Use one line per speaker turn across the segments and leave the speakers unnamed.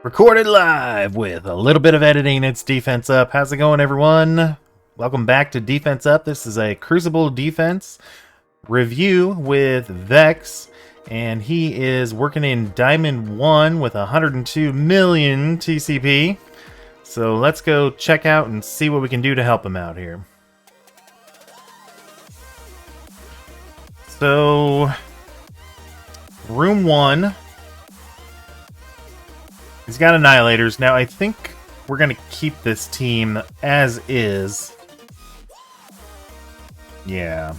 Recorded live with a little bit of editing. It's Defense Up. How's it going, everyone? Welcome back to Defense Up. This is a Crucible defense review with Vex, and he is working in Diamond 1 with 102 million TCP. So let's go check out and see what we can do to help him out here. So, Room 1. He's got Annihilators. Now, I think we're going to keep this team as is. Yeah.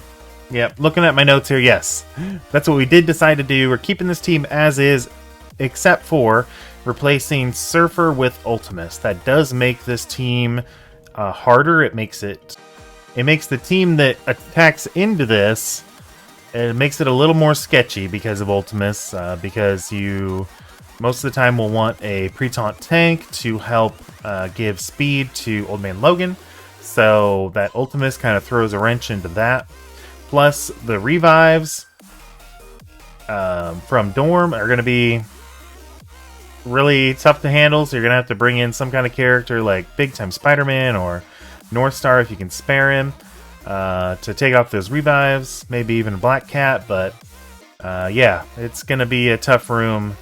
Yep, looking at my notes here, yes. That's what we did decide to do. We're keeping this team as is, except for replacing Surfer with Ultimus. That does make this team harder. It makes the team that attacks into this, it makes it a little more sketchy because of Ultimus, because you most of the time will want a pre-taunt tank to help give speed to Old Man Logan. So that Ultimus kind of throws a wrench into that. Plus, the revives from Dorm are going to be really tough to handle. So you're going to have to bring in some kind of character like Big Time Spider-Man or North Star if you can spare him to take off those revives. Maybe even Black Cat. But yeah, it's going to be a tough room.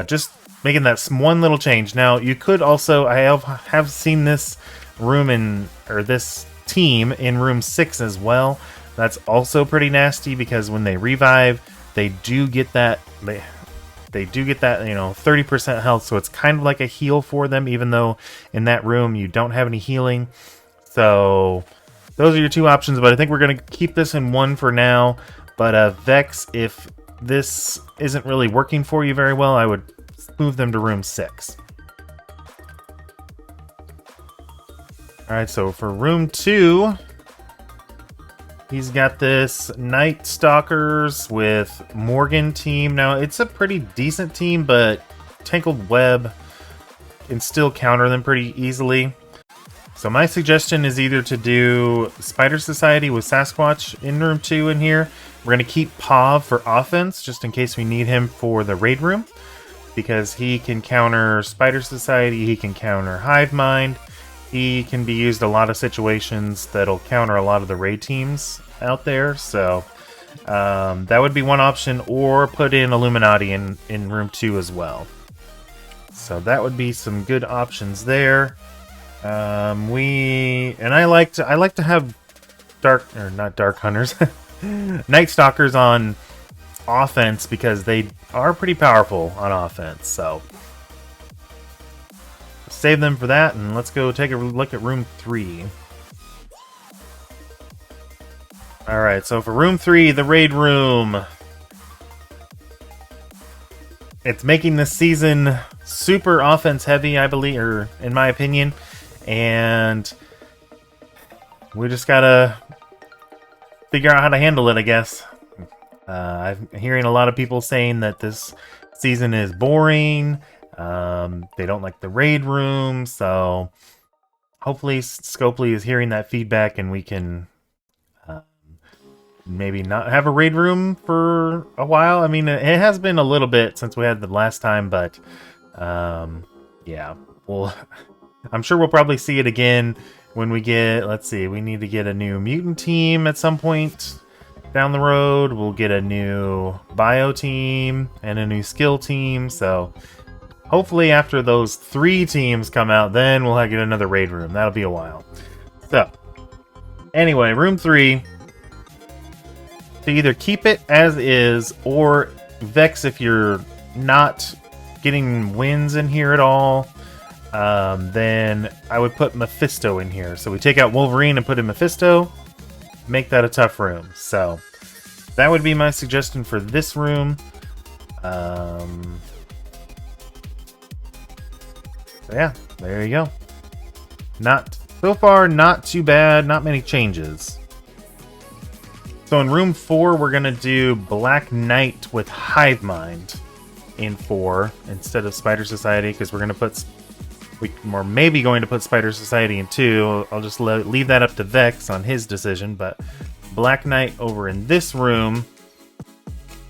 Just making that one little change. Now, you could also, I have seen this room this team in room 6 as well. That's also pretty nasty because when they revive, they do get that, they do get that, 30% health. So it's kind of like a heal for them, even though in that room you don't have any healing. So those are your two options, but I think we're going to keep this in one for now. But Vex, if this isn't really working for you very well, I would move them to room 6. Alright, so for room 2, he's got this Night Stalkers with Morgan team. Now, it's a pretty decent team, but Tangled Web can still counter them pretty easily. So my suggestion is either to do Spider Society with Sasquatch in room 2 in here. We're going to keep Pav for offense, just in case we need him for the raid room. Because he can counter Spider Society, he can counter Hive Mind. He can be used a lot of situations that'll counter a lot of the raid teams out there. So that would be one option, or put in Illuminati in room 2 as well. So that would be some good options there. I like to have not Dark Hunters, Night Stalkers on offense because they are pretty powerful on offense. So save them for that, and let's go take a look at room 3. Alright, so for room 3, the raid room. It's making this season super offense heavy, I believe, or in my opinion. And we just gotta figure out how to handle it, I guess. I'm hearing a lot of people saying that this season is boring. They don't like the raid room, so hopefully Scopely is hearing that feedback and we can maybe not have a raid room for a while. I mean, it has been a little bit since we had the last time, but yeah, I'm sure we'll probably see it again when we get, let's see, we need to get a new mutant team at some point down the road. We'll get a new bio team and a new skill team. So hopefully after those 3 teams come out, then we'll get another raid room. That'll be a while. So anyway, room 3. To either keep it as is, or Vex if you're not getting wins in here at all, then I would put Mephisto in here. So we take out Wolverine and put in Mephisto, make that a tough room. So that would be my suggestion for this room. So yeah, there you go. So far, not too bad, not many changes. So in room 4, we're going to do Black Knight with Hive Mind in 4 instead of Spider Society, because we're going to put, we're maybe going to put Spider Society in 2. I'll just leave that up to Vex on his decision, but Black Knight over in this room.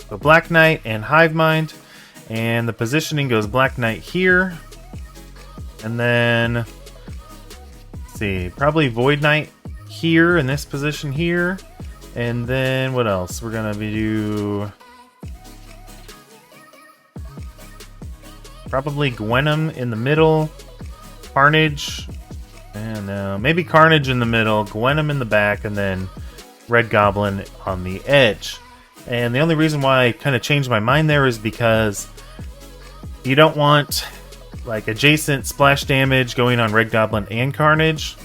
So Black Knight and Hive Mind, and the positioning goes Black Knight here, And then, let's see, probably Void Knight here in this position here. And then what else? We're gonna do probably Gwenom in the middle, Carnage, and maybe Carnage in the middle, Gwenom in the back, and then Red Goblin on the edge. And the only reason why I kind of changed my mind there is because you don't want like adjacent splash damage going on Red Goblin and Carnage.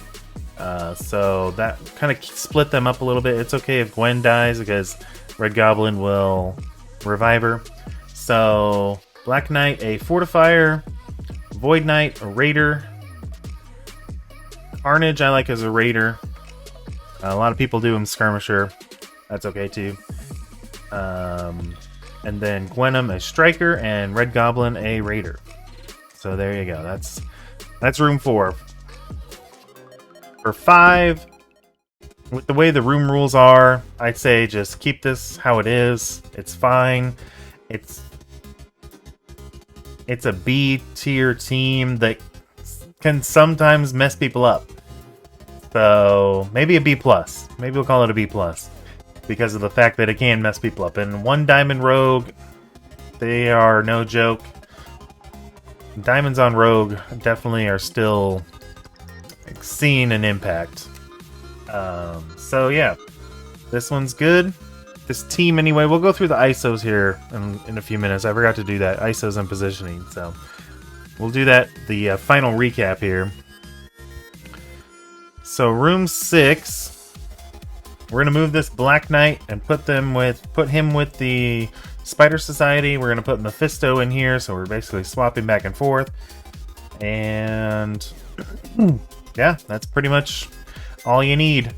So that kind of split them up a little bit. It's okay if Gwen dies because Red Goblin will revive her. So Black Knight, a Fortifier. Void Knight, a Raider. Carnage I like as a Raider. A lot of people do him Skirmisher. That's okay too. And then Gwenom, a Striker, and Red Goblin, a Raider. So there you go. That's room 4. For 5, with the way the room rules are, I'd say just keep this how it is. It's fine. It's a B tier team that can sometimes mess people up. So maybe a B+. Maybe we'll call it a B+. Because of the fact that it can mess people up. And 1 Diamond Rogue, they are no joke. Diamonds on Rogue definitely are still seeing an impact. So yeah, this one's good. This team anyway, we'll go through the ISOs here in a few minutes. I forgot to do that, ISOs and positioning. So we'll do that, the final recap here. So room 6. We're gonna move this Black Knight and put him with the Spider Society. We're gonna put Mephisto in here, so we're basically swapping back and forth. And yeah, that's pretty much all you need.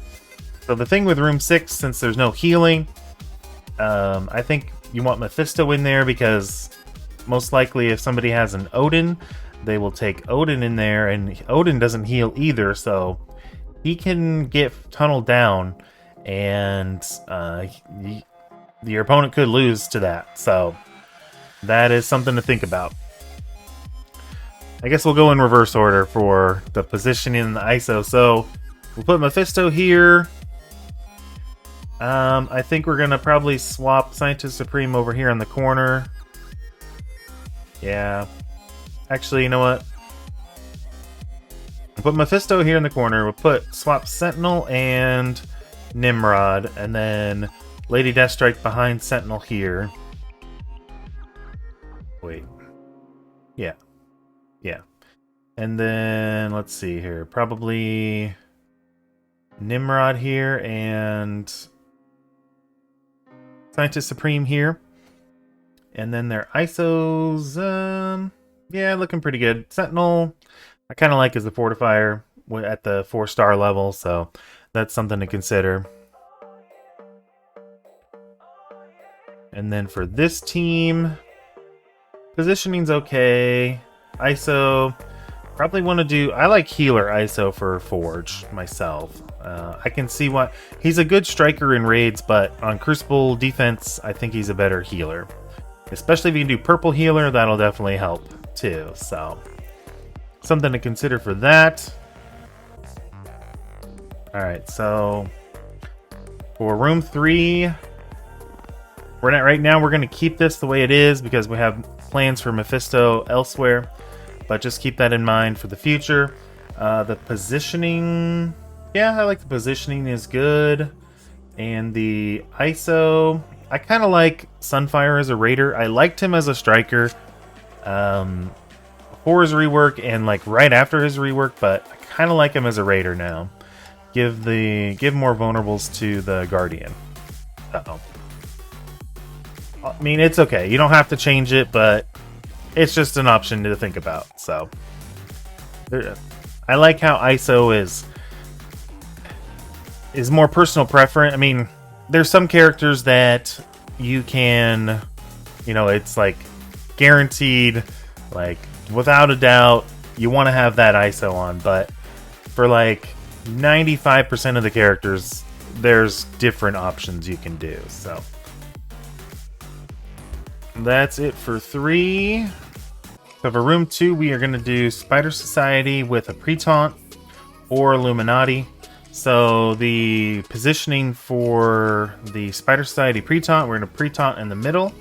So the thing with room 6, since there's no healing, I think you want Mephisto in there because most likely if somebody has an Odin, they will take Odin in there, and Odin doesn't heal either, so he can get tunneled down. And your opponent could lose to that. So that is something to think about. I guess we'll go in reverse order for the positioning and the ISO. So we'll put Mephisto here. I think we're going to probably swap Scientist Supreme over here in the corner. Yeah. Actually, you know what? We'll put Mephisto here in the corner. We'll swap Sentinel and Nimrod, and then Lady Deathstrike behind Sentinel here. Wait. Yeah. And then, let's see here. Probably Nimrod here and Scientist Supreme here. And then their ISOs, yeah, looking pretty good. Sentinel, I kind of like as the Fortifier at the 4-star level, so that's something to consider. And then for this team, positioning's okay. ISO, probably want to do... I like Healer ISO for Forge myself. I can see why... He's a good striker in raids, but on Crucible defense, I think he's a better healer. Especially if you can do Purple Healer, that'll definitely help too. So, something to consider for that. Alright, so for room 3, right now we're going to keep this the way it is because we have plans for Mephisto elsewhere, but just keep that in mind for the future. The positioning, yeah, I like the positioning is good. And the ISO, I kind of like Sunfire as a Raider. I liked him as a Striker before his rework and like right after his rework, but I kind of like him as a Raider now. Give more vulnerables to the Guardian. Uh-oh. I mean, it's okay. You don't have to change it, but it's just an option to think about. So, I like how ISO is more personal preference. I mean, there's some characters that you can, it's like guaranteed, like without a doubt, you want to have that ISO on. But for like 95% of the characters, there's different options you can do. So that's it for 3. So for room 2, we are going to do Spider Society with a Pre-Taunt or Illuminati. So the positioning for the Spider Society Pre-Taunt, we're going to Pre-Taunt in the middle,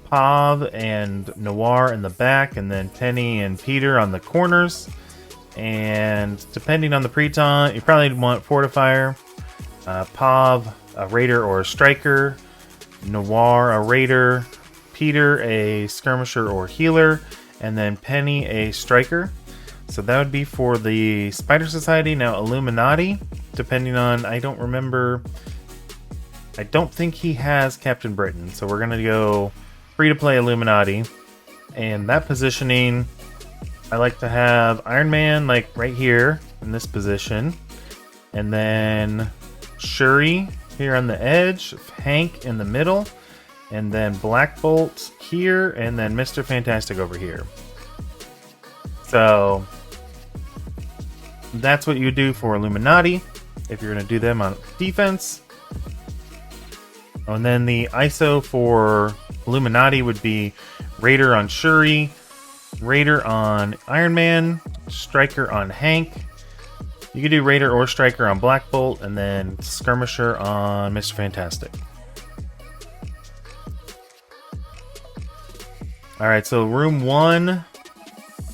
Pav and Noir in the back, and then Penny and Peter on the corners. And depending on the Pre-Taunt, you probably want Fortifier, Pav, a Raider or a Striker, Noir, a Raider, Peter, a Skirmisher or Healer, and then Penny, a Striker. So that would be for the Spider Society. Now Illuminati, depending on, I don't remember, I don't think he has Captain Britain, so we're going to go free-to-play Illuminati. And that positioning, I like to have Iron Man like right here in this position, and then Shuri here on the edge, Hank in the middle, and then Black Bolt here, and then Mr. Fantastic over here. So that's what you do for Illuminati if you're going to do them on defense. Oh, and then the ISO for Illuminati would be Raider on Shuri, Raider on Iron Man, Striker on Hank. You could do Raider or Striker on Black Bolt, and then Skirmisher on Mr. Fantastic. Alright, so room 1,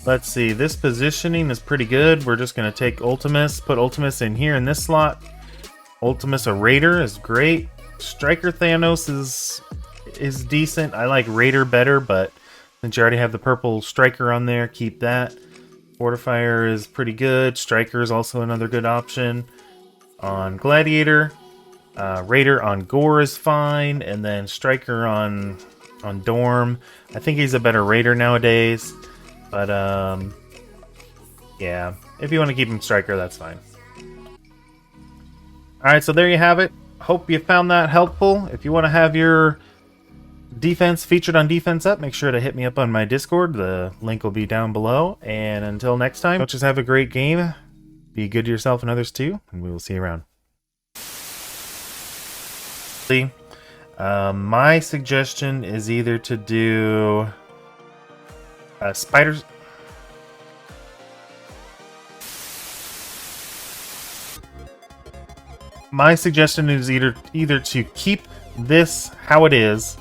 let's see, this positioning is pretty good. We're just going to take Ultimus, put Ultimus in here in this slot. Ultimus, a Raider, is great. Striker Thanos is decent. I like Raider better, but since you already have the purple Striker on there, keep that. Fortifier is pretty good. Striker is also another good option. On Gladiator, Raider on Gore is fine, and then Striker on Dorm. I think he's a better Raider nowadays, but yeah, if you want to keep him Striker, that's fine. Alright, so there you have it. Hope you found that helpful. If you want to have your defense featured on Defense Up, make sure to hit me up on my Discord. The link will be down below. And until next time, just have a great game. Be good to yourself and others too, and we will see you around. My suggestion is either to do spiders. My suggestion is either to keep this how it is,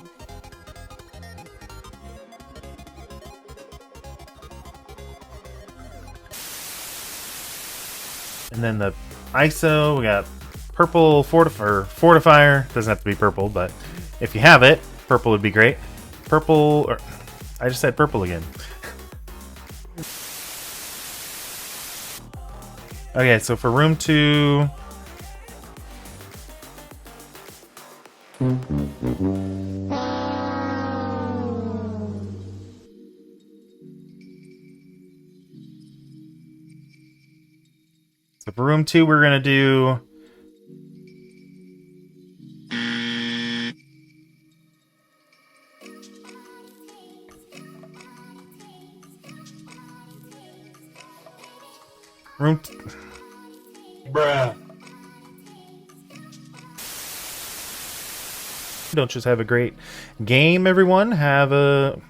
and then the ISO, we got purple fortifier. Doesn't have to be purple, but if you have it, purple would be great. Purple, or I just said purple again. Okay, so for room 2, we're gonna do bruh. Don't just have a great game, everyone. Have a